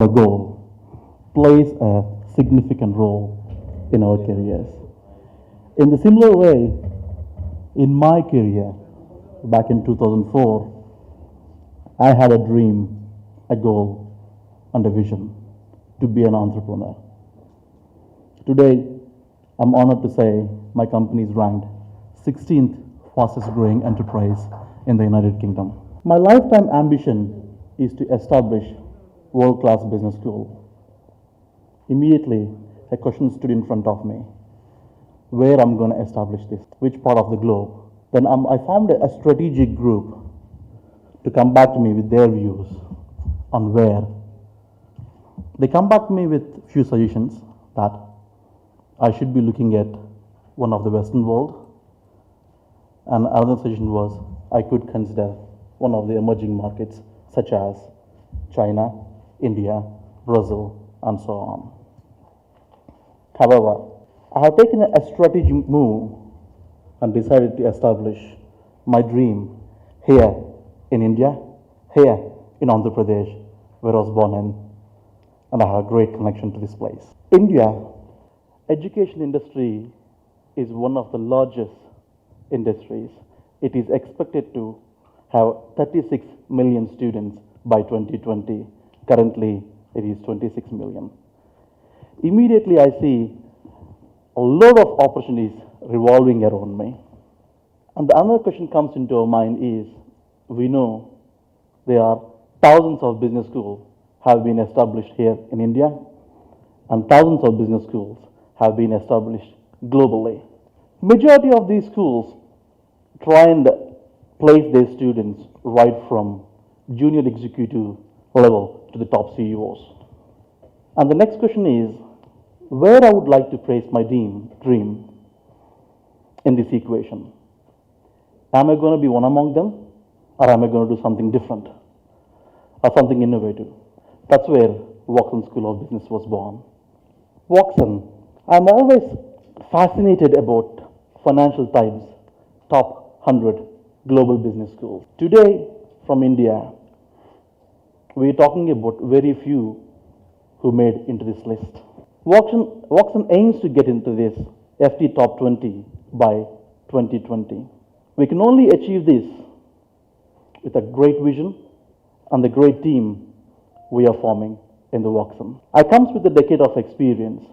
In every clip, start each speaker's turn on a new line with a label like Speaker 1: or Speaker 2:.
Speaker 1: a goal plays a significant role in our careers. In the similar way, in my career, back in 2004, I had a dream, a goal, and a vision to be an entrepreneur. Today, I'm honored to say my company is ranked 16th fastest growing enterprise in the United Kingdom. My lifetime ambition is to establish world-class business school. Immediately, a question stood in front of me. Where I'm going to establish this? Which part of the globe? Then I found a strategic group to come back to me with their views on where. They come back to me with few suggestions that I should be looking at one of the Western world, and another suggestion was I could consider one of the emerging markets such as China, India, Brazil, and so on. However, I have taken a strategic move and decided to establish my dream here in India, here in Andhra Pradesh, where I was born in, and I have a great connection to this place. India, education industry is one of the largest industries. It is expected to have 36 million students by 2020. Currently, it is 26 million. Immediately, I see a lot of opportunities revolving around me. And the other question comes into our mind is, we know there are thousands of business schools have been established here in India, and thousands of business schools have been established globally. Majority of these schools try and place their students right from junior executive level to the top CEOs. And the next question is, where I would like to place my dream in this equation. Am I going to be one among them, or am I going to do something different or something innovative? That's where Watson School of Business was born. Watson, I'm always fascinated about Financial Times top 100 global business schools. Today, from India, we're talking about very few who made into this list. Watson aims to get into this FT Top 20 by 2020. We can only achieve this with a great vision and the great team we are forming in the Watson. I comes with a decade of experience,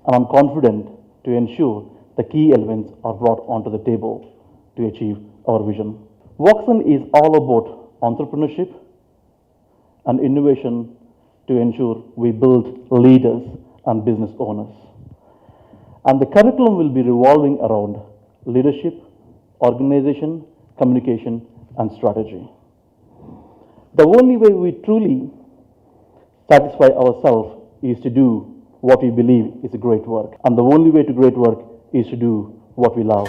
Speaker 1: and I'm confident to ensure the key elements are brought onto the table to achieve our vision. Watson is all about entrepreneurship and innovation to ensure we build leaders and business owners. And the curriculum will be revolving around leadership, organization, communication, and strategy. The only way we truly satisfy ourselves is to do what we believe is a great work. And the only way to great work is to do what we love.